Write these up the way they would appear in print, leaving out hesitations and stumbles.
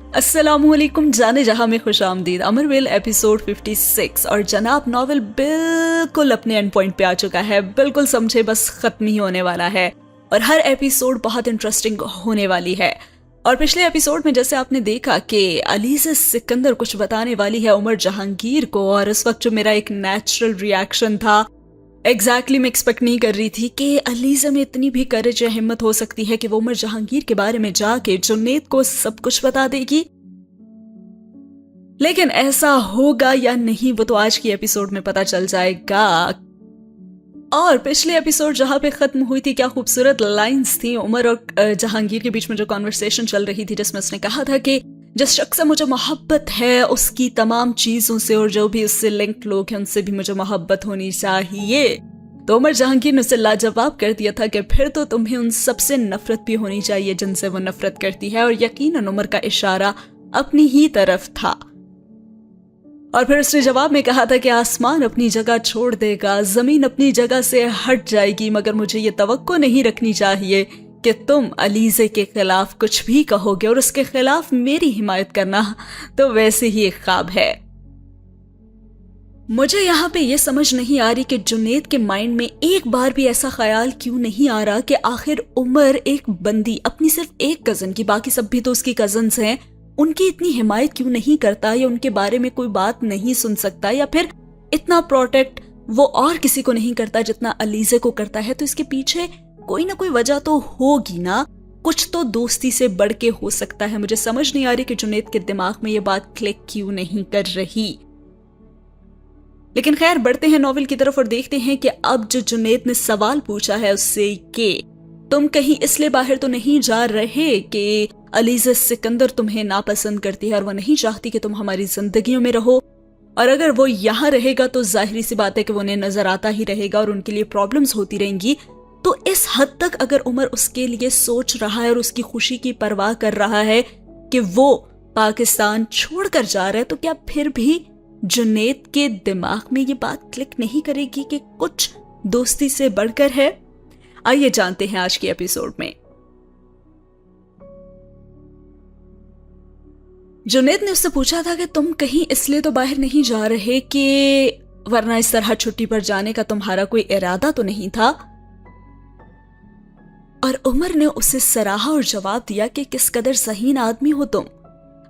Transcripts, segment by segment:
अस्सलामुअलैकुम, जाने जहां में खुश आमदीद। अमरवेल एपिसोड 56 और जनाब नॉवेल बिल्कुल अपने एंड पॉइंट पे आ चुका है। बिल्कुल समझे, बस खत्म ही होने वाला है और हर एपिसोड बहुत इंटरेस्टिंग होने वाली है। और पिछले एपिसोड में जैसे आपने देखा कि अलीज़ा सिकंदर कुछ बताने वाली है उमर जहांगीर को, और उस वक्त जो मेरा एक नेचुरल रिएक्शन था, एग्जैक्टली मैं एक्सपेक्ट नहीं कर रही थी कि अलीज़ा में इतनी भी करेज या हिम्मत हो सकती है कि वो उमर जहांगीर के बारे में जाके जुन्नैद को सब कुछ बता देगी। लेकिन ऐसा होगा या नहीं वो तो आज की एपिसोड में पता चल जाएगा। और पिछले एपिसोड जहां पे खत्म हुई थी, क्या खूबसूरत लाइंस थी उमर और जहांगीर के बीच में जो कॉन्वर्सेशन चल रही थी, जिसमें उसने कहा था कि जिस शख्स से मुझे मोहब्बत है उसकी तमाम चीजों से और जो भी उससे लिंक लोग हैं उनसे भी मुझे मोहब्बत होनी चाहिए। तो उमर जहांगीर ने उसे लाजवाब कर दिया था कि फिर तो तुम्हें उन सबसे नफरत भी होनी चाहिए जिनसे वो नफरत करती है, और यकीनन उमर का इशारा अपनी ही तरफ था। और फिर उसने जवाब में कहा था कि आसमान अपनी जगह छोड़ देगा, जमीन अपनी जगह से हट जाएगी, मगर मुझे ये तवक्को नहीं रखनी चाहिए कि तुम अलीज़े के खिलाफ कुछ भी कहोगे और उसके खिलाफ मेरी हिमायत करना तो वैसे ही एक ख्वाब है। मुझे यहाँ पे ये समझ नहीं आ रही कि जुन्नैद के माइंड में एक बार भी ऐसा ख्याल क्यों नहीं आ रहा कि आखिर उमर एक बंदी, अपनी सिर्फ एक कजन की, बाकी सब भी तो उसकी कजन्स हैं, उनकी इतनी हिमायत क्यों नहीं करता, या उनके बारे में कोई बात नहीं सुन सकता, या फिर इतना प्रोटेक्ट वो और किसी को नहीं करता जितना अलीज़े को करता है। तो इसके पीछे कोई ना कोई वजह तो होगी ना, कुछ तो दोस्ती से बढ़ के हो सकता है। मुझे समझ नहीं आ रही कि जुन्नैद के दिमाग में ये बात क्लिक क्यों नहीं कर रही। लेकिन खैर, बढ़ते हैं नॉवेल की तरफ और देखते हैं कि अब जो जुन्नैद ने सवाल पूछा है उससे कि तुम कहीं इसलिए बाहर तो नहीं जा रहे कि अलीज़ा सिकंदर तुम्हें नापसंद करती है और वो नहीं चाहती कि तुम हमारी जिंदगियों में रहो, और अगर वो यहाँ रहेगा तो जाहिर सी बात है कि वो उन्हें नजर आता ही रहेगा और उनके लिए प्रॉब्लम्स होती रहेंगी। तो इस हद तक अगर उमर उसके लिए सोच रहा है और उसकी खुशी की परवाह कर रहा है कि वो पाकिस्तान छोड़कर जा रहा है, तो क्या फिर भी जुन्नैद के दिमाग में ये बात क्लिक नहीं करेगी कि कुछ दोस्ती से बढ़कर है? आइए जानते हैं आज की एपिसोड में। जुन्नैद ने उससे पूछा था कि तुम कहीं इसलिए तो बाहर नहीं जा रहे कि वरना इस तरह छुट्टी पर जाने का तुम्हारा कोई इरादा तो नहीं था। और उमर ने उसे सराहा और जवाब दिया कि किस कदर ज़हीन आदमी हो तुम,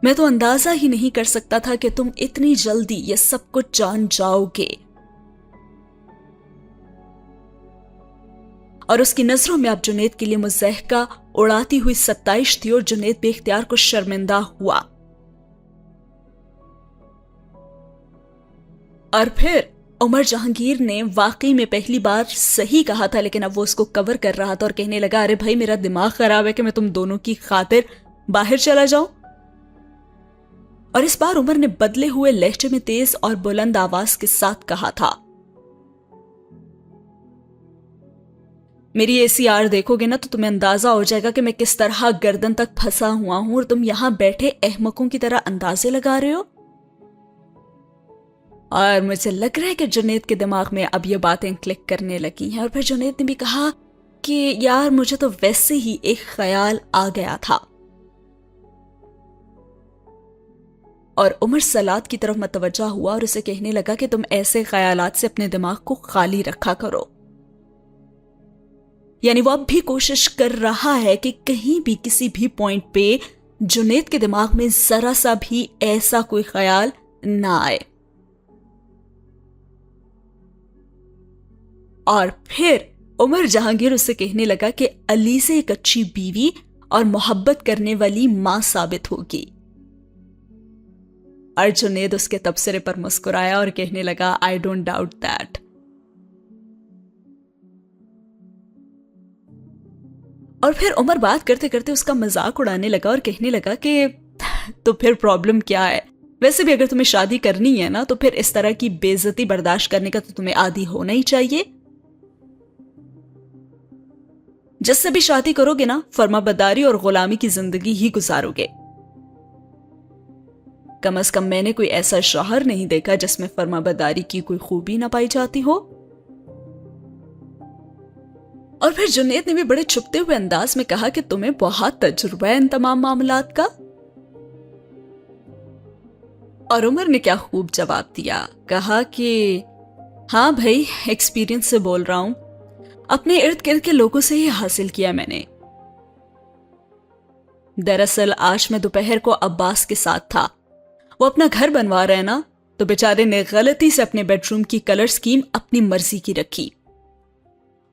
मैं तो अंदाजा ही नहीं कर सकता था कि तुम इतनी जल्दी ये सब कुछ जान जाओगे। और उसकी नजरों में अब जुन्नैद के लिए मुज़हका उड़ाती हुई सत्ताइश थी और जुन्नैद बेख्तियार को शर्मिंदा हुआ। और फिर उमर जहांगीर ने वाकई में पहली बार सही कहा था, लेकिन अब वो उसको कवर कर रहा था और कहने लगा, अरे भाई मेरा दिमाग खराब है कि मैं तुम दोनों की खातिर बाहर चला जाऊं। और इस बार उमर ने बदले हुए लहजे में तेज और बुलंद आवाज के साथ कहा था, मेरी एसीआर देखोगे ना तो तुम्हें अंदाजा हो जाएगा कि मैं किस तरह गर्दन तक फंसा हुआ हूं, और तुम यहां बैठे अहमकों की तरह अंदाजे लगा रहे हो। और मुझे लग रहा है कि जुन्नैद के दिमाग में अब ये बातें क्लिक करने लगी हैं। और फिर जुन्नैद ने भी कहा कि यार मुझे तो वैसे ही एक ख्याल आ गया था। और उमर सलाद की तरफ मतवज्जा हुआ और उसे कहने लगा कि तुम ऐसे ख्यालात से अपने दिमाग को खाली रखा करो। यानी वो अब भी कोशिश कर रहा है कि कहीं भी किसी भी पॉइंट पे जुन्नैद के दिमाग में जरा सा भी ऐसा कोई ख्याल ना आए। और फिर उमर जहांगीर उससे कहने लगा कि अलीज़ा एक अच्छी बीवी और मोहब्बत करने वाली मां साबित होगी। और जुन्नैद उसके तबसरे पर मुस्कुराया और कहने लगा, आई डोंट डाउट दैट। और फिर उमर बात करते करते उसका मजाक उड़ाने लगा और कहने लगा कि तो फिर प्रॉब्लम क्या है, वैसे भी अगर तुम्हें शादी करनी है ना तो फिर इस तरह की बेइज्जती बर्दाश्त करने का तो तुम्हें आदी होना ही चाहिए। जिससे भी शादी करोगे ना फर्माबरदारी और गुलामी की जिंदगी ही गुजारोगे। कम से कम मैंने कोई ऐसा शौहर नहीं देखा जिसमें फर्माबरदारी की कोई खूबी ना पाई जाती हो। और फिर जुन्नैद ने भी बड़े छुपते हुए अंदाज में कहा कि तुम्हें बहुत तजुर्बा है इन तमाम मामलात का। اور عمر نے کیا خوب جواب دیا، کہا کہ ہاں بھائی، ایکسپیرینس سے بول رہا ہوں، اپنے ارد گرد کے لوگوں سے ہی حاصل کیا میں نے۔ دراصل آج میں دوپہر کو عباس کے ساتھ تھا، وہ اپنا گھر بنوا رہے نا، تو بیچارے نے غلطی سے اپنے بیڈ روم کی کلر سکیم اپنی مرضی کی رکھی،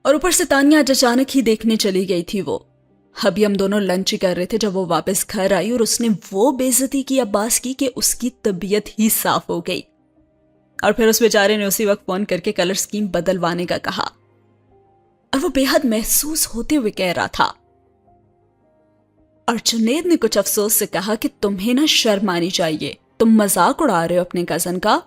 اور اوپر سے تانیہ آج اچانک ہی دیکھنے چلی گئی تھی۔ وہ ابھی ہم دونوں لنچ ہی کر رہے تھے جب وہ واپس گھر آئی، اور اس نے وہ بے عزتی کی عباس کی کہ اس کی طبیعت ہی صاف ہو گئی، اور پھر اس بیچارے نے اسی وقت فون کر کے کلر سکیم بدلوانے کا کہا، اور وہ بے حد محسوس ہوتے ہوئے کہہ رہا تھا۔ اور جنید نے کچھ افسوس سے کہا کہ تمہیں نا شرم آنی چاہیے، تم مذاق اڑا رہے ہو اپنے کزن کا۔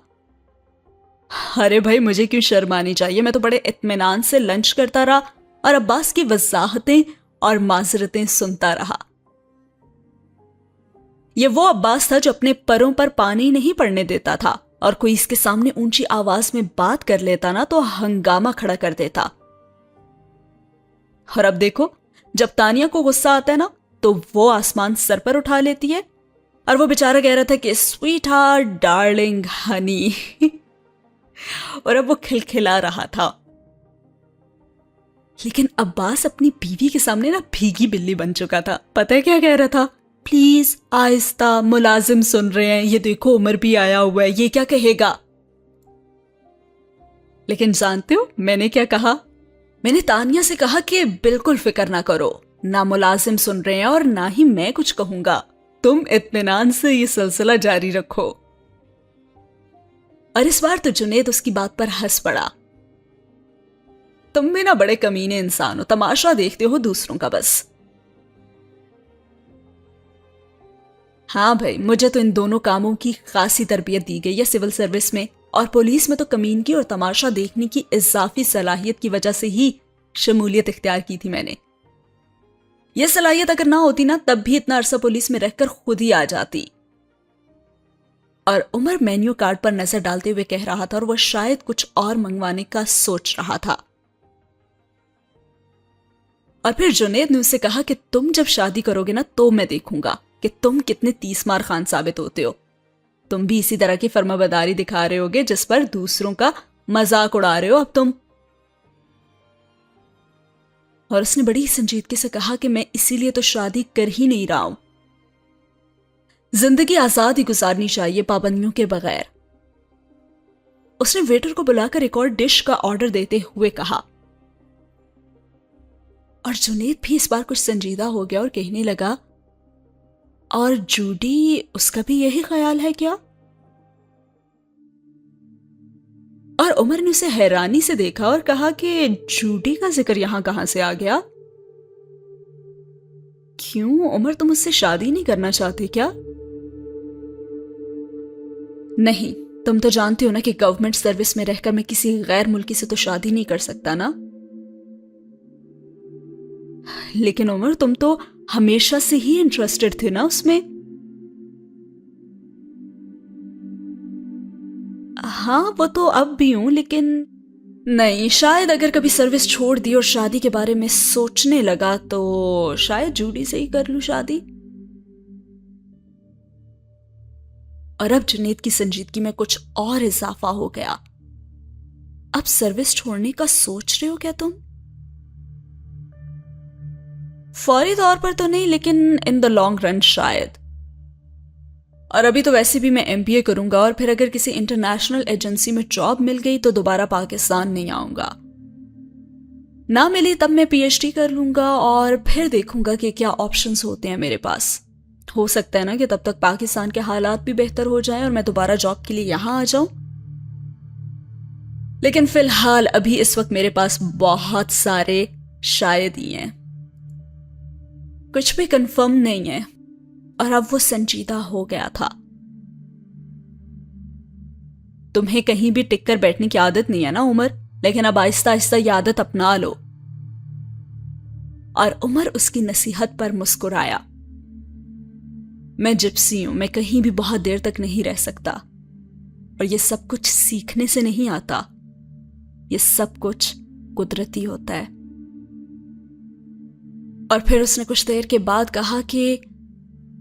ارے بھائی، مجھے کیوں شرم آنی چاہیے؟ میں تو بڑے اطمینان سے لنچ کرتا رہا اور عباس کی وضاحتیں اور معذرتیں سنتا رہا۔ یہ وہ عباس تھا جو اپنے پروں پر پانی نہیں پڑنے دیتا تھا، اور کوئی اس کے سامنے اونچی آواز میں بات کر لیتا نا تو ہنگامہ کھڑا کر دیتا۔ اور اب دیکھو، جب تانیہ کو غصہ آتا ہے نا تو وہ آسمان سر پر اٹھا لیتی ہے، اور وہ بیچارہ کہہ رہا تھا کہ سویٹ ہارٹ، ڈارلنگ، ہنی، اور اب وہ کھلکھلا رہا تھا۔ لیکن عباس اپنی بیوی کے سامنے نا بھیگی بلی بن چکا تھا۔ پتہ ہے کیا کہہ رہا تھا؟ پلیز آہستہ، ملازم سن رہے ہیں، یہ دیکھو عمر بھی آیا ہوا ہے، یہ کیا کہے گا؟ لیکن جانتے ہو میں نے کیا کہا؟ میں نے تانیہ سے کہا کہ بالکل فکر نہ کرو، نہ ملازم سن رہے ہیں اور نہ ہی میں کچھ کہوں گا، تم اطمینان سے یہ سلسلہ جاری رکھو۔ اور اس بار تو جنید اس کی بات پر ہنس پڑا۔ تم بھی نا بڑے کمینے انسان ہو، تماشا دیکھتے ہو دوسروں کا بس۔ ہاں بھائی، مجھے تو ان دونوں کاموں کی خاصی تربیت دی گئی ہے سول سروس میں، اور پولیس میں تو کمینگی اور تماشا دیکھنے کی اضافی صلاحیت کی وجہ سے ہی شمولیت اختیار کی تھی میں نے۔ یہ صلاحیت اگر نہ ہوتی نا تب بھی اتنا عرصہ پولیس میں رہ کر خود ہی آ جاتی۔ اور عمر مینیو کارڈ پر نظر ڈالتے ہوئے کہہ رہا تھا، اور وہ شاید کچھ اور منگوانے کا سوچ رہا تھا۔ اور پھر جنید نے اسے کہا کہ تم جب شادی کرو گے نا تو میں دیکھوں گا کہ تم کتنے تیس مار خان ثابت ہوتے ہو۔ تم بھی اسی طرح کی فرما برداری دکھا رہے ہوگے جس پر دوسروں کا مذاق اڑا رہے ہو اب تم۔ اور اس نے بڑی سنجیدگی سے کہا کہ میں اسی لیے تو شادی کر ہی نہیں رہا ہوں، زندگی آزاد ہی گزارنی چاہیے پابندیوں کے بغیر۔ اس نے ویٹر کو بلا کر ایک اور ڈش کا آرڈر دیتے ہوئے کہا، اور جنید بھی اس بار کچھ سنجیدہ ہو گیا اور کہنے لگا، اور جوڈی، اس کا بھی یہی خیال ہے کیا؟ اور عمر نے اسے حیرانی سے دیکھا اور کہا کہ جوڈی کا ذکر یہاں کہاں سے آ گیا؟ کیوں عمر، تم اس سے شادی نہیں کرنا چاہتے کیا؟ نہیں، تم تو جانتے ہو نا کہ گورنمنٹ سروس میں رہ کر میں کسی غیر ملکی سے تو شادی نہیں کر سکتا نا۔ لیکن عمر، تم تو ہمیشہ سے ہی انٹرسٹڈ تھے نا اس میں۔ ہاں وہ تو اب بھی ہوں، لیکن نہیں، شاید اگر کبھی سروس چھوڑ دی اور شادی کے بارے میں سوچنے لگا تو شاید جوڈی سے ہی کر لوں شادی۔ اور اب جنید کی سنجیدگی میں کچھ اور اضافہ ہو گیا۔ اب سروس چھوڑنے کا سوچ رہے ہو کیا تم؟ فوری طور پر تو نہیں، لیکن ان دا لانگ رن شاید۔ اور ابھی تو ویسے بھی میں ایم بی اے کروں گا، اور پھر اگر کسی انٹرنیشنل ایجنسی میں جاب مل گئی تو دوبارہ پاکستان نہیں آؤں گا، نہ ملی تب میں پی ایچ ڈی کر لوں گا، اور پھر دیکھوں گا کہ کیا آپشنز ہوتے ہیں میرے پاس۔ ہو سکتا ہے نا کہ تب تک پاکستان کے حالات بھی بہتر ہو جائیں اور میں دوبارہ جاب کے لیے یہاں آ جاؤں۔ لیکن فی الحال ابھی اس وقت میرے پاس بہت سارے شاید ہی ہیں، کچھ بھی کنفرم نہیں ہے۔ اور اب وہ سنجیدہ ہو گیا تھا۔ تمہیں کہیں بھی ٹک کر بیٹھنے کی عادت نہیں ہے نا عمر، لیکن اب آہستہ آہستہ یہ عادت اپنا لو۔ اور عمر اس کی نصیحت پر مسکرایا۔ میں جپسی ہوں، میں کہیں بھی بہت دیر تک نہیں رہ سکتا، اور یہ سب کچھ سیکھنے سے نہیں آتا، یہ سب کچھ قدرتی ہوتا ہے۔ اور پھر اس نے کچھ دیر کے بعد کہا کہ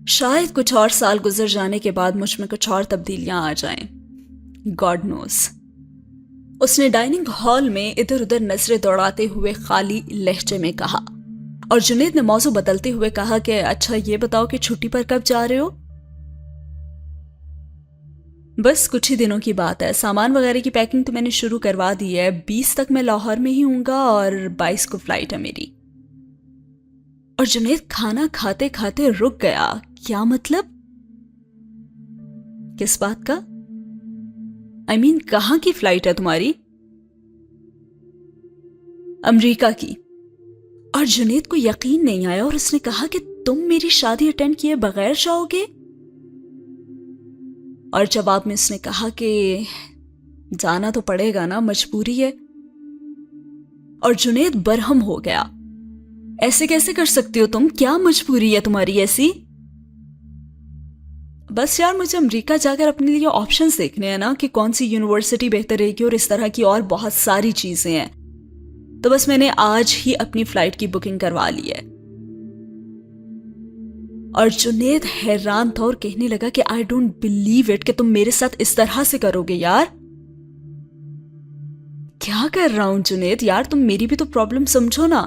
شاید کچھ اور سال گزر جانے کے بعد مجھ میں کچھ اور تبدیلیاں آ جائیں، گاڈ نوز۔ اس نے ڈائننگ ہال میں ادھر ادھر نظریں دوڑاتے ہوئے خالی لہجے میں کہا، اور جنید نے موضوع بدلتے ہوئے کہا کہ اچھا یہ بتاؤ کہ چھٹی پر کب جا رہے ہو؟ بس کچھ ہی دنوں کی بات ہے، سامان وغیرہ کی پیکنگ تو میں نے شروع کروا دی ہے، 20 تک میں لاہور میں ہی ہوں گا اور 22 کو فلائٹ ہے میری۔ اور جنید کھانا کھاتے کھاتے رک گیا۔ کیا مطلب؟ کس بات کا؟ کہاں کی فلائٹ ہے تمہاری؟ امریکہ کی۔ اور جنید کو یقین نہیں آیا اور اس نے کہا کہ تم میری شادی اٹینڈ کیے بغیر جاؤ گے؟ اور جواب میں اس نے کہا کہ جانا تو پڑے گا نا، مجبوری ہے۔ اور جنید برہم ہو گیا، ایسے کیسے کر سکتے ہو تم؟ کیا مجبوری ہے تمہاری ایسی؟ بس یار مجھے امریکہ جا کر اپنے لیے آپشنز دیکھنے ہیں نا، کہ کون سی یونیورسٹی بہتر رہے گی اور اس طرح کی اور بہت ساری چیزیں ہیں، تو بس میں نے آج ہی اپنی فلائٹ کی بکنگ کروا لی ہے۔ اور جنید حیران تھا اور کہنے لگا کہ آئی ڈونٹ بلیو اٹ کہ تم میرے ساتھ اس طرح سے کرو گے یار۔ کیا کر رہا ہوں جنید؟ یار تم میری بھی تو پرابلم سمجھو نا۔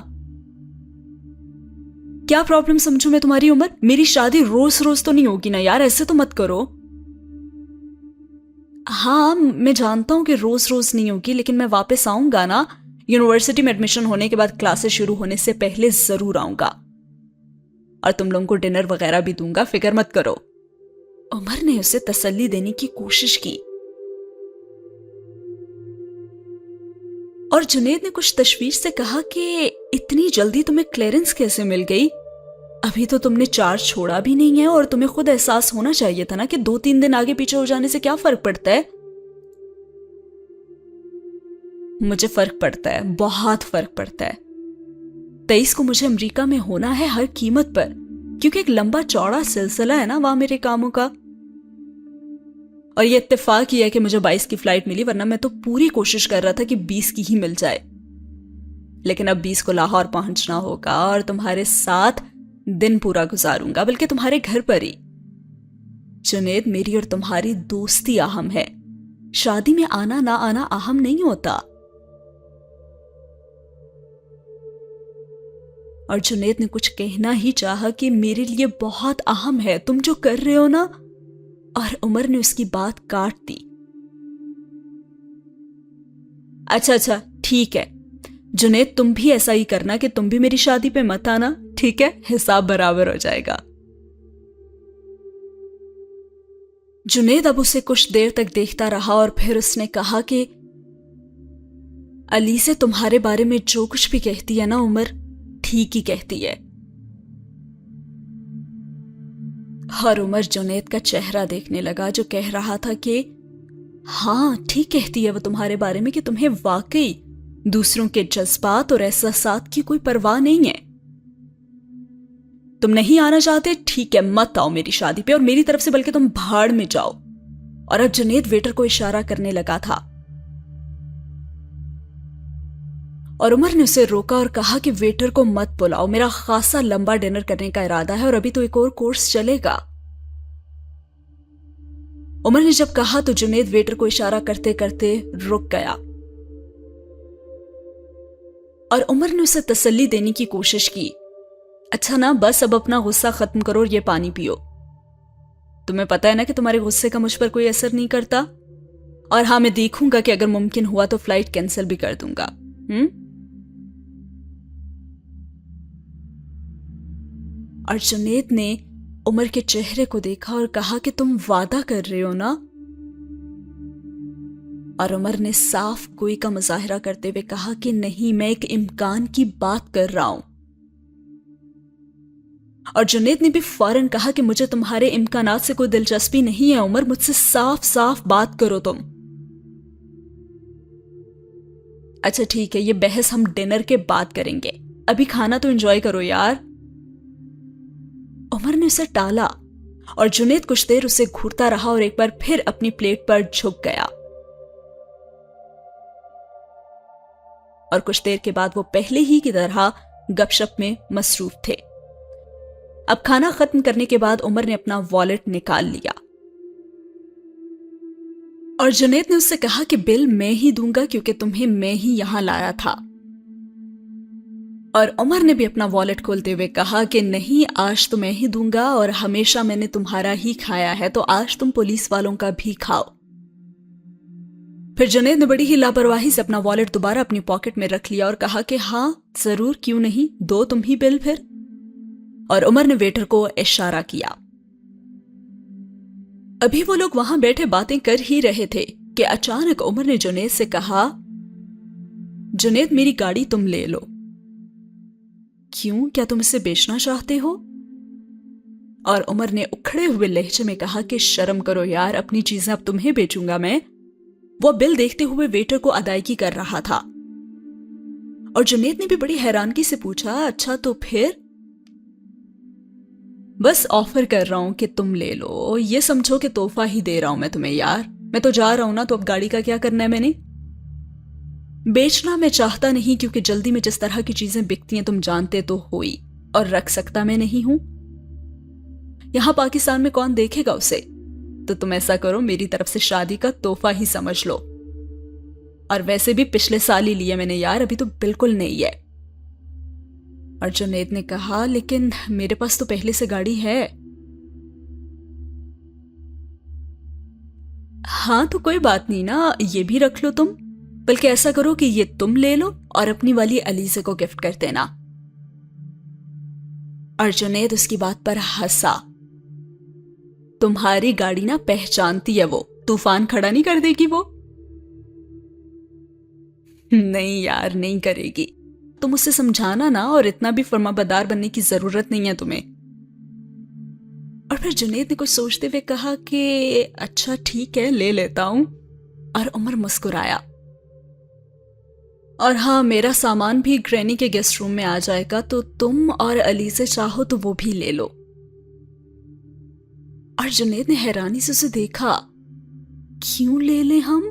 کیا پرابلم سمجھو میں تمہاری؟ عمر، میری شادی روز روز تو نہیں ہوگی نا یار، ایسے تو مت کرو۔ ہاں میں جانتا ہوں کہ روز روز نہیں ہوگی، لیکن میں واپس آؤں گا نا، یونیورسٹی میں ایڈمیشن ہونے کے بعد کلاسز شروع ہونے سے پہلے ضرور آؤں گا، اور تم لوگوں کو ڈنر وغیرہ بھی دوں گا، فکر مت کرو۔ عمر نے اسے تسلی دینے کی کوشش کی، اور جنید نے کچھ تشویش سے کہا کہ اتنی جلدی تمہیں کلیئرنس کیسے مل گئی؟ ابھی تو تم نے چارج چھوڑا بھی نہیں ہے، اور تمہیں خود احساس ہونا چاہیے تھا نا کہ 2-3 دن آگے پیچھے ہو جانے سے کیا فرق پڑتا ہے؟ مجھے فرق پڑتا ہے، بہت فرق پڑتا ہے۔ 23 کو مجھے امریکہ میں ہونا ہے ہر قیمت پر، کیونکہ ایک لمبا چوڑا سلسلہ ہے نا وہاں میرے کاموں کا، اور یہ اتفاق ہی ہے کہ مجھے 22 کی فلائٹ ملی، ورنہ میں تو پوری کوشش کر رہا تھا کہ 20 کی ہی مل جائے، لیکن اب 20 کو لاہور پہنچنا ہوگا اور تمہارے ساتھ دن پورا گزاروں گا، بلکہ تمہارے گھر پر ہی۔ جنید، میری اور تمہاری دوستی اہم ہے، شادی میں آنا نہ آنا اہم نہیں ہوتا۔ اور جنید نے کچھ کہنا ہی چاہا کہ میرے لیے بہت اہم ہے تم جو کر رہے ہو نا، اور عمر نے اس کی بات کاٹ دی۔ اچھا ٹھیک ہے جنید، تم بھی ایسا ہی کرنا کہ تم بھی میری شادی پہ مت آنا، ٹھیک ہے؟ حساب برابر ہو جائے گا۔ جنید اب اسے کچھ دیر تک دیکھتا رہا اور پھر اس نے کہا کہ علی سے تمہارے بارے میں جو کچھ بھی کہتی ہے نا عمر، ٹھیک ہی کہتی ہے۔ اور عمر جنید کا چہرہ دیکھنے لگا جو کہہ رہا تھا کہ ہاں ٹھیک کہتی ہے وہ تمہارے بارے میں، کہ تمہیں واقعی دوسروں کے جذبات اور احساسات کی کوئی پرواہ نہیں ہے۔ تم نہیں آنا چاہتے، ٹھیک ہے، مت آؤ میری شادی پہ، اور میری طرف سے بلکہ تم بھاڑ میں جاؤ۔ اور اب جنید ویٹر کو اشارہ کرنے لگا تھا، اور عمر نے اسے روکا اور کہا کہ ویٹر کو مت بلاؤ، میرا خاصا لمبا ڈنر کرنے کا ارادہ ہے اور ابھی تو ایک اور کورس چلے گا۔ عمر نے جب کہا تو جنید ویٹر کو اشارہ کرتے کرتے رک گیا، اور عمر نے اسے تسلی دینے کی کوشش کی، اچھا نا بس اب اپنا غصہ ختم کرو اور یہ پانی پیو، تمہیں پتا ہے نا کہ تمہارے غصے کا مجھ پر کوئی اثر نہیں کرتا، اور ہاں میں دیکھوں گا کہ اگر ممکن ہوا تو فلائٹ کینسل بھی کر دوں گا۔ اور جنید نے عمر کے چہرے کو دیکھا اور کہا کہ تم وعدہ کر رہے ہو نا؟ اور عمر نے صاف گوئی کا مظاہرہ کرتے ہوئے کہا کہ نہیں، میں ایک امکان کی بات کر رہا ہوں۔ اور جنید نے بھی فوراً کہا کہ مجھے تمہارے امکانات سے کوئی دلچسپی نہیں ہے عمر، مجھ سے صاف صاف بات کرو تم۔ اچھا ٹھیک ہے، یہ بحث ہم ڈنر کے بعد کریں گے، ابھی کھانا تو انجوائے کرو یار۔ عمر نے اسے ٹالا اور جنید کچھ دیر اسے گھورتا رہا اور ایک بار پھر اپنی پلیٹ پر جھک گیا، اور کچھ دیر کے بعد وہ پہلے ہی کی طرح گپ شپ میں مصروف تھے۔ اب کھانا ختم کرنے کے بعد عمر نے اپنا والیٹ نکال لیا اور جنید نے اس سے کہا کہ بل میں ہی دوں گا کیونکہ تمہیں میں ہی یہاں لایا تھا۔ اور عمر نے بھی اپنا والیٹ کھولتے ہوئے کہا کہ نہیں، آج تو میں ہی دوں گا اور ہمیشہ میں نے تمہارا ہی کھایا ہے، تو آج تم پولیس والوں کا بھی کھاؤ۔ پھر جنید نے بڑی ہی لاپرواہی سے اپنا والیٹ دوبارہ اپنی پاکٹ میں رکھ لیا اور کہا کہ ہاں ضرور، کیوں نہیں، دو تم ہی بل پھر۔ اور عمر نے ویٹر کو اشارہ کیا۔ ابھی وہ لوگ وہاں بیٹھے باتیں کر ہی رہے تھے کہ اچانک عمر نے جنید سے کہا، جنید میری گاڑی تم لے لو۔ کیوں، کیا تم اسے بیچنا چاہتے ہو؟ اور عمر نے اکھڑے ہوئے لہجے میں کہا کہ شرم کرو یار، اپنی چیزیں اب تمہیں بیچوں گا میں۔ وہ بل دیکھتے ہوئے ویٹر کو ادائیگی کر رہا تھا اور جنید نے بھی بڑی حیرانگی سے پوچھا، اچھا تو پھر؟ بس آفر کر رہا ہوں کہ تم لے لو، یہ سمجھو کہ تحفہ ہی دے رہا ہوں میں تمہیں یار، میں تو جا رہا ہوں نا، تو اب گاڑی کا کیا کرنا ہے میں نے؟ بیچنا میں چاہتا نہیں کیونکہ جلدی میں جس طرح کی چیزیں بکتی ہیں تم جانتے تو ہوئی، اور رکھ سکتا میں نہیں ہوں۔ یہاں پاکستان میں کون دیکھے گا اسے؟ تو تم ایسا کرو، میری طرف سے شادی کا تحفہ ہی سمجھ لو، اور ویسے بھی پچھلے سال ہی لیا میں نے یار، ابھی تو بالکل نہیں ہے۔ اور جنید نے کہا، لیکن میرے پاس تو پہلے سے گاڑی ہے۔ ہاں تو کوئی بات نہیں نا، یہ بھی رکھ لو تم، بلکہ ایسا کرو کہ یہ تم لے لو اور اپنی والی علیزے کو گفٹ کر دینا۔ اور جنید اس کی بات پر ہنسا، تمہاری گاڑی نا پہچانتی ہے، وہ طوفان کھڑا نہیں کر دے گی وہ۔ نہیں یار، نہیں کرے گی، تم اسے سمجھانا نا، اور اتنا بھی فرما بردار بننے کی ضرورت نہیں ہے تمہیں۔ اور پھر جنید نے کچھ سوچتے ہوئے کہا کہ اچھا ٹھیک ہے، لے لیتا ہوں۔ اور عمر مسکرایا، اور ہاں میرا سامان بھی گرینی کے گیسٹ روم میں آ جائے گا، تو تم اور علی سے چاہو تو وہ بھی لے لو۔ اور جنید نے حیرانی سے اسے دیکھا، کیوں لے لیں ہم؟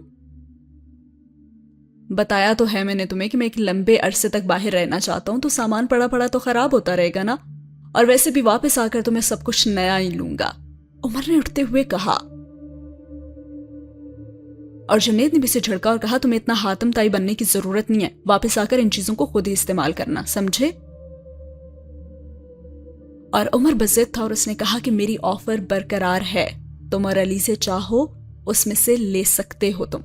بتایا تو ہے میں نے تمہیں کہ میں ایک لمبے عرصے تک باہر رہنا چاہتا ہوں، تو سامان پڑا پڑا تو خراب ہوتا رہے گا نا، اور ویسے بھی واپس آ کر تو میں سب کچھ نیا ہی لوں گا، عمر نے اٹھتے ہوئے کہا۔ اور جنید نے بھی اسے جھڑکا اور کہا، تمہیں اتنا حاتم تائی بننے کی ضرورت نہیں ہے، واپس آ کر ان چیزوں کو خود ہی استعمال کرنا، سمجھے؟ اور عمر بضد تھا اور اس نے کہا کہ میری آفر برقرار ہے، تم اور علی سے چاہو اس میں سے لے سکتے ہو تم۔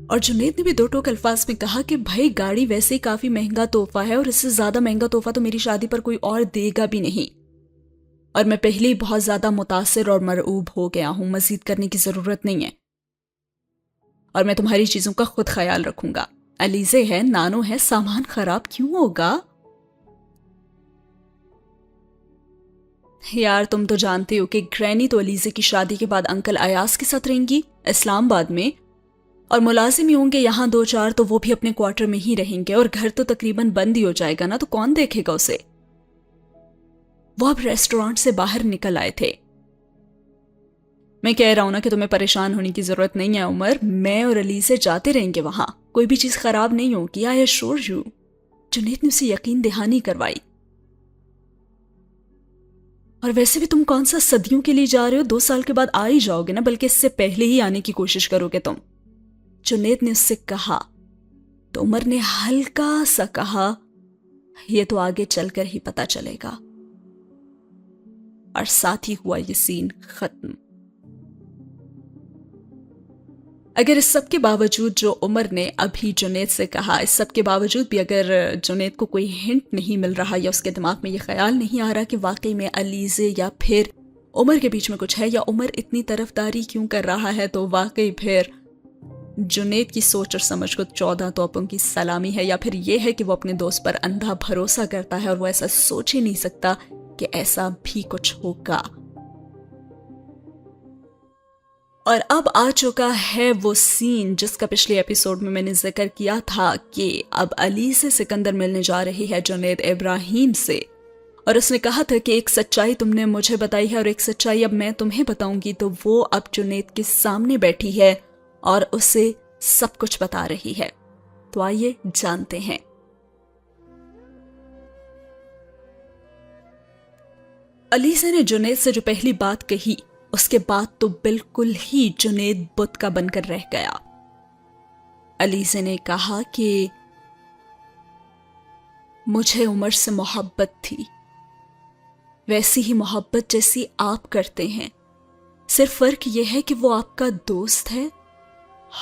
اور جنید نے بھی دو ٹوک الفاظ میں کہا کہ بھائی گاڑی ویسے ہی کافی مہنگا تحفہ ہے، اور اس سے زیادہ مہنگا تحفہ تو میری شادی پر کوئی اور دے گا بھی نہیں، اور میں پہلے ہی بہت زیادہ متاثر اور مرعوب ہو گیا ہوں، مزید کرنے کی ضرورت نہیں ہے، اور میں تمہاری چیزوں کا خود خیال رکھوں گا، علیزے ہے، نانو ہے، سامان خراب کیوں ہوگا؟ یار تم تو جانتے ہو کہ گرینی تو علیزے کی شادی کے بعد انکل ایاز کے ساتھ رہیں گی اسلام آباد میں، اور ملازم ہی ہوں گے یہاں دو چار، تو وہ بھی اپنے کوارٹر میں ہی رہیں گے، اور گھر تو تقریباً بند ہی ہو جائے گا نا، تو کون دیکھے گا اسے؟ وہ اب ریسٹورانٹ سے باہر نکل آئے تھے۔ میں کہہ رہا ہوں نا کہ تمہیں پریشان ہونے کی ضرورت نہیں ہے عمر، میں اور علی سے جاتے رہیں گے وہاں، کوئی بھی چیز خراب نہیں ہوگی، آئی ایشور یو۔ جنید نے اسے یقین دہانی کروائی۔ اور ویسے بھی تم کون سا صدیوں کے لیے جا رہے ہو، 2 سال کے بعد آ ہی جاؤ گے نا، بلکہ اس سے پہلے ہی آنے کی کوشش کرو گے تم، جنید نے اس سے کہا۔ تو عمر نے ہلکا سا کہا، یہ تو آگے چل کر ہی پتا چلے گا، اور ساتھ ہی ہوا یہ سین ختم۔ اگر اس سب کے باوجود جو عمر نے ابھی جنید سے کہا، اس سب کے باوجود بھی اگر جنید کو کوئی ہنٹ نہیں مل رہا، یا اس کے دماغ میں یہ خیال نہیں آ رہا کہ واقعی میں علیزے یا پھر عمر کے بیچ میں کچھ ہے، یا عمر اتنی طرفداری کیوں کر رہا ہے، تو واقعی پھر جنید کی سوچ اور سمجھ کو 14 توپوں کی سلامی ہے، یا پھر یہ ہے کہ وہ اپنے دوست پر اندھا بھروسہ کرتا ہے اور وہ ایسا سوچ ہی نہیں سکتا کہ ایسا بھی کچھ ہوگا۔ اور اب آ چکا ہے وہ سین جس کا پچھلے ایپیسوڈ میں نے ذکر کیا تھا کہ اب علی سے سکندر ملنے جا رہی ہے جنید ابراہیم سے، اور اس نے کہا تھا کہ ایک سچائی تم نے مجھے بتائی ہے اور ایک سچائی اب میں تمہیں بتاؤں گی، تو وہ اب جنید کے سامنے بیٹھی ہے اور اسے سب کچھ بتا رہی ہے۔ تو آئیے جانتے ہیں۔ अलीज़ा ने जुनैद से जो पहली बात कही उसके बाद तो बिल्कुल ही जुनैद बुत का बनकर रह गया। अलीज़ा ने कहा कि मुझे उमर से मोहब्बत थी, वैसी ही मोहब्बत जैसी आप करते हैं, सिर्फ फर्क यह है कि वो आपका दोस्त है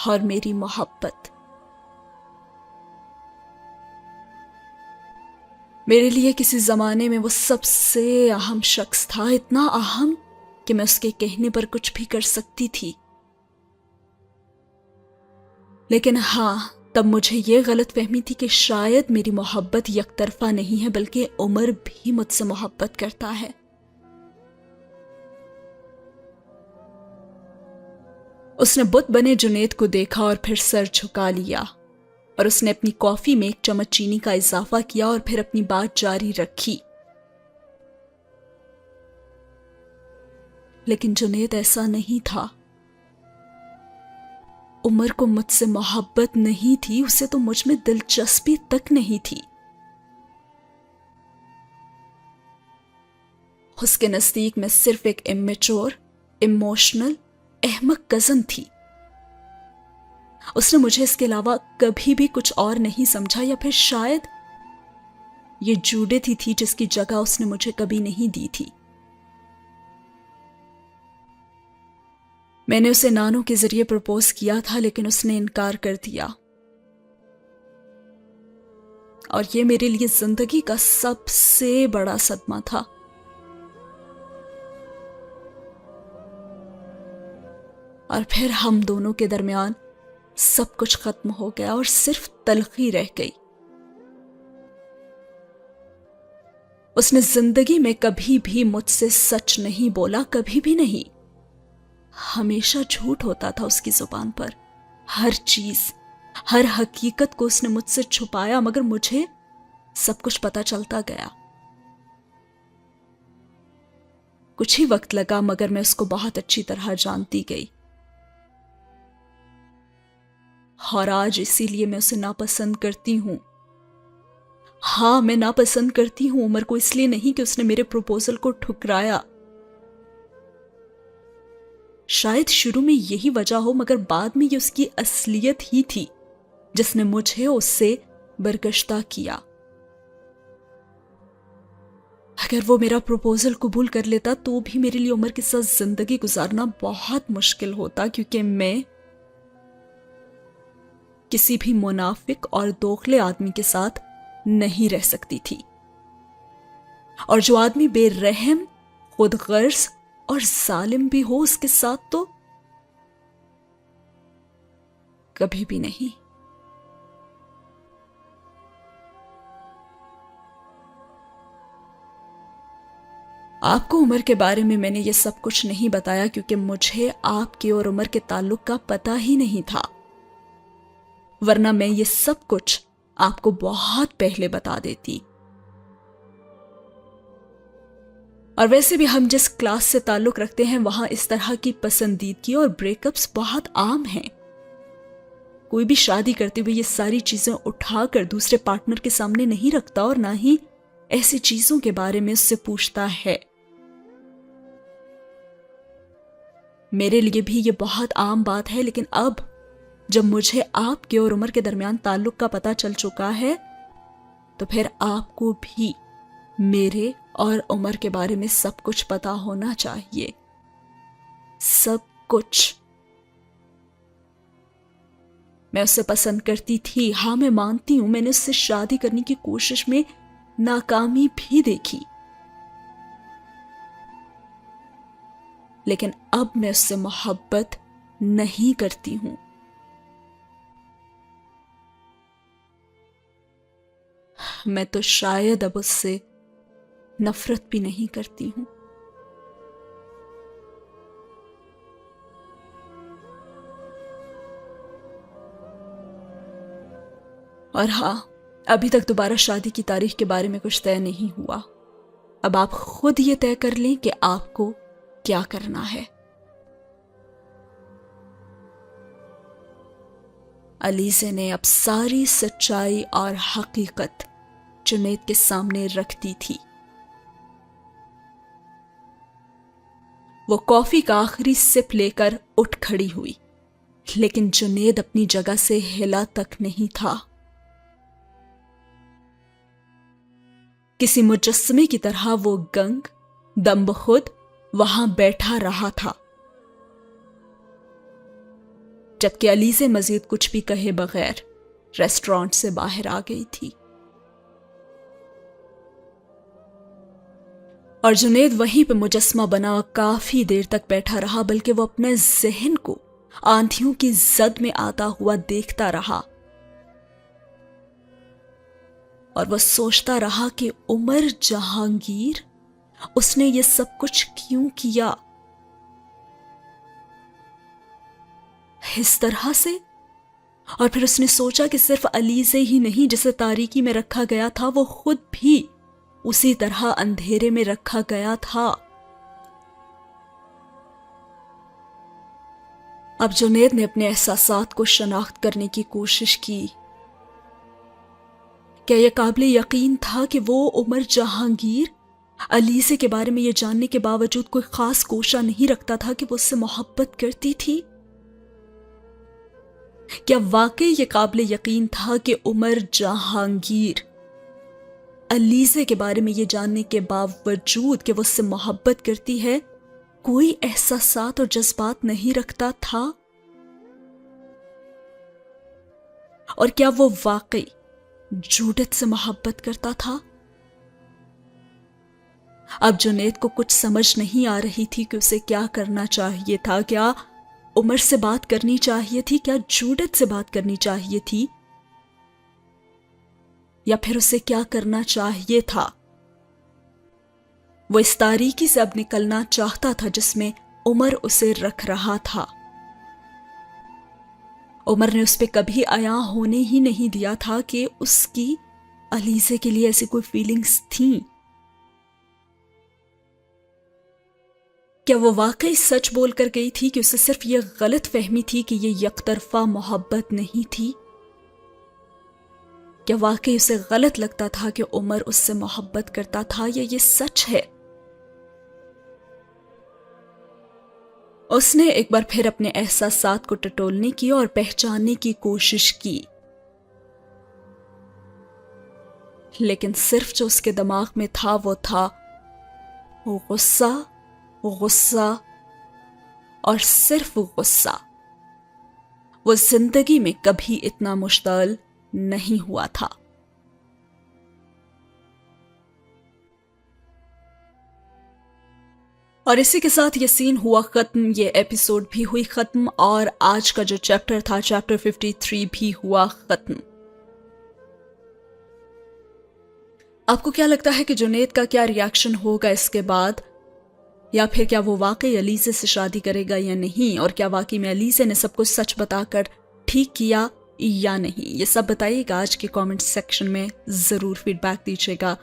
और मेरी मोहब्बत। मेरे लिए किसी जमाने में वो सबसे अहम शख्स था, इतना अहम कि मैं उसके कहने पर कुछ भी कर सकती थी। लेकिन हाँ, तब मुझे ये गलत फहमी थी कि शायद मेरी मोहब्बत यकतरफा नहीं है, बल्कि उमर भी मुझसे मोहब्बत करता है। उसने बुत बने जुनैद को देखा और फिर सर झुका लिया और उसने अपनी कॉफी में 1 चम्मच चीनी का इजाफा किया और फिर अपनी बात जारी रखी। लेकिन जुनैद ऐसा नहीं था। उमर को मुझसे मोहब्बत नहीं थी, उसे तो मुझ में दिलचस्पी तक नहीं थी। उसके नजदीक मैं सिर्फ एक इमेच्योर, इमोशनल, अहमक कजन थी। उसने मुझे इसके अलावा कभी भी कुछ और नहीं समझा, या फिर शायद ये जूडिथ ही थी जिसकी जगह उसने मुझे कभी नहीं दी थी। मैंने उसे नानो के जरिए प्रपोज किया था, लेकिन उसने इनकार कर दिया और ये मेरे लिए जिंदगी का सबसे बड़ा सदमा था। और फिर हम दोनों के दरमियान सब कुछ खत्म हो गया और सिर्फ तलखी रह गई। उसने जिंदगी में कभी भी मुझसे सच नहीं बोला, कभी भी नहीं। हमेशा झूठ होता था उसकी जुबान पर। हर चीज, हर हकीकत को उसने मुझसे छुपाया, मगर मुझे सब कुछ पता चलता गया। कुछ ही वक्त लगा, मगर मैं उसको बहुत अच्छी तरह जानती गई और आज इसीलिए मैं उसे नापसंद करती हूं। हाँ, मैं नापसंद करती हूं उमर को, इसलिए नहीं कि उसने मेरे प्रपोजल को ठुकराया। शायद शुरू में यही वजह हो, मगर बाद में ये उसकी असलियत ही थी जिसने मुझे उससे बरगश्ता किया। अगर वो मेरा प्रपोजल कबूल कर लेता तो भी मेरे लिए उमर के साथ जिंदगी गुजारना बहुत मुश्किल होता, क्योंकि मैं किसी भी मुनाफिक और दोगले आदमी के साथ नहीं रह सकती थी। और जो आदमी बेरहम, खुदगर्ज और जालिम भी हो, उसके साथ तो कभी भी नहीं। आपको उमर के बारे में मैंने ये सब कुछ नहीं बताया क्योंकि मुझे आपके और उमर के ताल्लुक का पता ही नहीं था, वरना मैं ये सब कुछ आपको बहुत पहले बता देती। और वैसे भी हम जिस क्लास से ताल्लुक रखते हैं वहां इस तरह की पसंदीदगी और ब्रेकअप्स बहुत आम हैं। कोई भी शादी करते हुए ये सारी चीजें उठाकर दूसरे पार्टनर के सामने नहीं रखता और ना ही ऐसी चीजों के बारे में उससे पूछता है। मेरे लिए भी ये बहुत आम बात है, लेकिन अब जब मुझे आपके और उमर के दरमियान ताल्लुक का पता चल चुका है तो फिर आपको भी मेरे और उमर के बारे में सब कुछ पता होना चाहिए, सब कुछ। मैं उसे पसंद करती थी, हाँ मैं मानती हूं, मैंने उससे शादी करने की कोशिश में नाकामी भी देखी, लेकिन अब मैं उससे मोहब्बत नहीं करती हूं। मैं तो शायद अब उससे नफरत भी नहीं करती हूं। और हाँ, अभी तक दोबारा शादी की तारीख के बारे में कुछ तय नहीं हुआ। अब आप खुद ये तय कर लें कि आपको क्या करना है। अलीज़ा ने अब सारी सच्चाई और हकीकत जुनैद के सामने रख दी थी। वो कॉफी का आखिरी सिप लेकर उठ खड़ी हुई, लेकिन जुनेद अपनी जगह से हिला तक नहीं था। किसी मुजस्समे की तरह वो गंग दम बखुद वहां बैठा रहा था, जबकि अलीज़े मजीद कुछ भी कहे बगैर रेस्टोरेंट से बाहर आ गई थी। और जुनेद वहीं पे मुजस्समा बना काफी देर तक बैठा रहा, बल्कि वो अपने जहन को आंधियों की जद में आता हुआ देखता रहा और वो सोचता रहा कि उमर जहांगीर, उसने ये सब कुछ क्यों किया इस तरह से। और फिर उसने सोचा कि सिर्फ अलीज़े ही नहीं जिसे तारीकी में रखा गया था, वो खुद भी उसी तरह अंधेरे में रखा गया था। अब जुनेद ने अपने एहसासात को शनाख्त करने की कोशिश की। क्या यह काबिल यकीन था कि वो उमर जहांगीर अलीज़े के बारे में यह जानने के बावजूद कोई खास कोशा नहीं रखता था कि वो उससे मोहब्बत करती थी? क्या वाकई ये काबिल यकीन था कि उमर जहांगीर अलीज़े के बारे में ये जानने के बावजूद कि वो उससे मोहब्बत करती है, कोई एहसासात और जज्बात नहीं रखता था? और क्या वो वाकई जूडिथ से मोहब्बत करता था? अब जुनेद को कुछ समझ नहीं आ रही थी कि उसे क्या करना चाहिए था। क्या उमर से बात करनी चाहिए थी? क्या जूडिथ से बात करनी चाहिए थी? या फिर उसे क्या करना चाहिए था? वो इस तारीकी से अब निकलना चाहता था जिसमें उमर उसे रख रहा था। उमर ने उस पर कभी आया होने ही नहीं दिया था कि उसकी अलीज़े के लिए ऐसी कोई फीलिंग्स थीं। क्या वो वाकई सच बोल कर गई थी कि उसे सिर्फ ये गलत फहमी थी कि ये यकतरफा मोहब्बत नहीं थी? क्या वाकई उसे गलत लगता था कि उमर उससे मोहब्बत करता था, या ये सच है? उसने एक बार फिर अपने एहसासात को टटोलने की और पहचानने की कोशिश की, लेकिन सिर्फ जो उसके दिमाग में था वो था गुस्सा, गुस्सा और सिर्फ गुस्सा। वो जिंदगी में कभी इतना मुश्ताल नहीं हुआ था। और इसी के साथ ये सीन हुआ खत्म, ये एपिसोड भी हुई खत्म, और आज का जो चैप्टर था, चैप्टर 53 भी हुआ खत्म। आपको क्या लगता है कि जुनेद का क्या रिएक्शन होगा इसके बाद? या फिर क्या वो वाकई अलीज़े से शादी करेगा या नहीं? और क्या वाकई में अलीज़े ने सब कुछ सच बताकर ठीक किया या नहीं? ये सब बताइएगा आज के कमेंट सेक्शन में, जरूर फीडबैक दीजिएगा।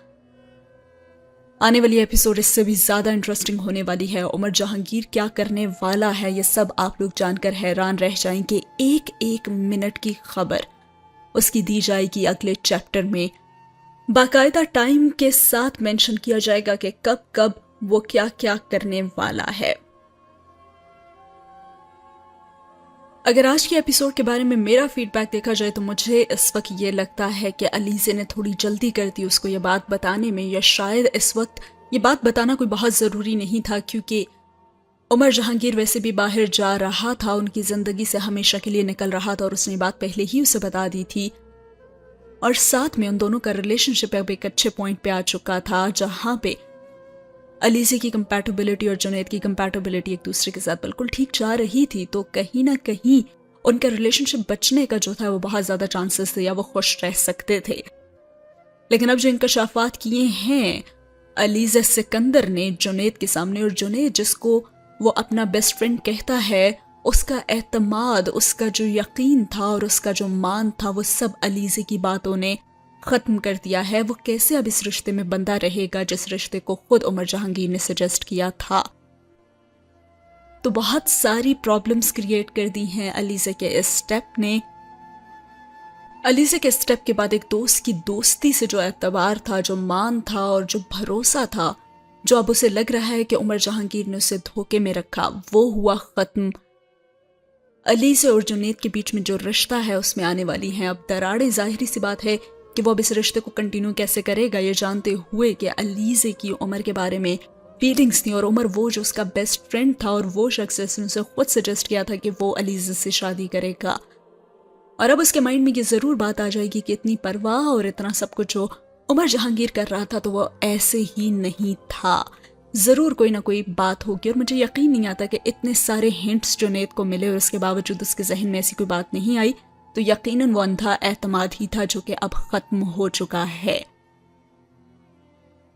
आने वाली एपिसोड इससे भी ज्यादा इंटरेस्टिंग होने वाली है। उमर जहांगीर क्या करने वाला है, ये सब आप लोग जानकर हैरान रह जाएंगे। एक एक मिनट की खबर उसकी दी जाएगी अगले चैप्टर में। बाकायदा टाइम के साथ मेंशन किया जाएगा कि कब कब वो क्या क्या करने वाला है। अगर आज के एपिसोड के बारे में मेरा फीडबैक देखा जाए तो मुझे इस वक्त ये लगता है कि अलीज़े ने थोड़ी जल्दी कर दी उसको ये बात बताने में, या शायद इस वक्त ये बात बताना कोई बहुत ज़रूरी नहीं था, क्योंकि उमर जहांगीर वैसे भी बाहर जा रहा था, उनकी ज़िंदगी से हमेशा के लिए निकल रहा था, और उसने बात पहले ही उसे बता दी थी। और साथ में उन दोनों का रिलेशनशिप अब एक अच्छे पॉइंट पे आ चुका था, जहां पे अलीज़े की कंपैटिबिलिटी और जुनैद की कंपैटिबिलिटी एक दूसरे के साथ बिल्कुल ठीक जा रही थी। तो कहीं ना कहीं उनका रिलेशनशिप बचने का जो था वो बहुत ज्यादा चांसेस थे, या वो खुश रह सकते थे। लेकिन अब जो इंकशाफात किए हैं अलीज़ा सिकंदर ने जुनैद के सामने, और जुनैद जिसको वो अपना बेस्ट फ्रेंड कहता है, उसका एतमाद, उसका जो यकीन था और उसका जो मान था, वो सब अलीज़े की बातों ने खत्म कर दिया है। वो कैसे अब इस रिश्ते में बंधा रहेगा जिस रिश्ते को खुद उमर जहांगीर ने सजेस्ट किया था? तो बहुत सारी प्रॉब्लम्स क्रिएट कर दी हैं अलीज़े के इस स्टेप ने। अलीज़े के स्टेप के बाद एक दोस्त की दोस्ती से जो एतबार था, जो मान था और जो भरोसा था, जो अब उसे लग रहा है कि उमर जहांगीर ने उसे धोखे में रखा, वो हुआ खत्म। अलीज़े और जुनैद के बीच में जो रिश्ता है उसमें आने वाली हैं अब दरारें। जाहिर सी बात है कि वो अब इस रिश्ते को कंटिन्यू कैसे करेगा, ये जानते हुए कि अलीज़े की उमर के बारे में फीलिंग्स थी और उमर वो जो उसका बेस्ट फ्रेंड था और वो शख्स जिसने उसे खुद सजेस्ट किया था कि वो अलीज़े से शादी करेगा। और अब उसके माइंड में ये ज़रूर बात आ जाएगी कि इतनी परवाह और इतना सब कुछ जो उमर जहांगीर कर रहा था तो वो ऐसे ही नहीं था, ज़रूर कोई ना कोई बात होगी। और मुझे यकीन नहीं आता कि इतने सारे हिंट्स जुनैद को मिले और उसके बावजूद उसके जहन में ऐसी कोई बात नहीं आई, तो यकीनन वो अंधा एतमाद ही था जो कि अब ख़त्म हो चुका है।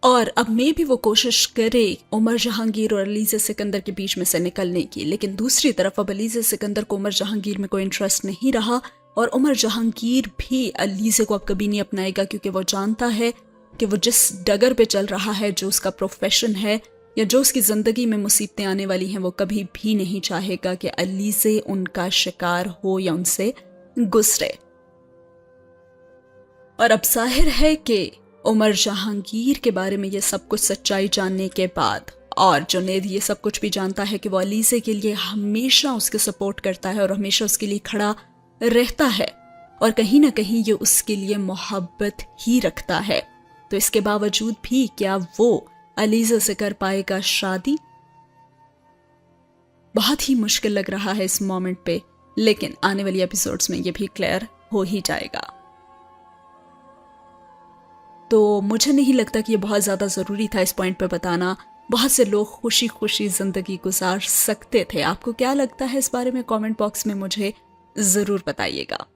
और अब में भी वो कोशिश करे उमर जहांगीर और अलीज़े सिकंदर के बीच में से निकलने की, लेकिन दूसरी तरफ अब अलीज़े सिकंदर को उमर जहांगीर में कोई इंटरेस्ट नहीं रहा और उमर जहांगीर भी अलीज़े को अब कभी नहीं अपनाएगा, क्योंकि वो जानता है कि वो जिस डगर पे चल रहा है, जो उसका प्रोफेशन है या जो उसकी ज़िंदगी में मुसीबतें आने वाली हैं, वो कभी भी नहीं चाहेगा कि अलीज़े उनका शिकार हो या उनसे गुजरे। और अब जाहिर है कि उमर जहांगीर के बारे में ये सब कुछ सच्चाई जानने के बाद, और जुनैद ये सब कुछ भी जानता है कि वो अलीज़े के लिए हमेशा उसके सपोर्ट करता है और हमेशा उसके लिए खड़ा रहता है और कहीं ना कहीं ये उसके लिए मोहब्बत ही रखता है, तो इसके बावजूद भी क्या वो अलीज़े से कर पाएगा शादी? बहुत ही मुश्किल लग रहा है इस मोमेंट पे, लेकिन आने वाली एपिसोड्स में ये भी क्लियर हो ही जाएगा। तो मुझे नहीं लगता कि ये बहुत ज़्यादा ज़रूरी था इस पॉइंट पे बताना। बहुत से लोग खुशी खुशी ज़िंदगी गुजार सकते थे। आपको क्या लगता है इस बारे में? कमेंट बॉक्स में मुझे ज़रूर बताइएगा।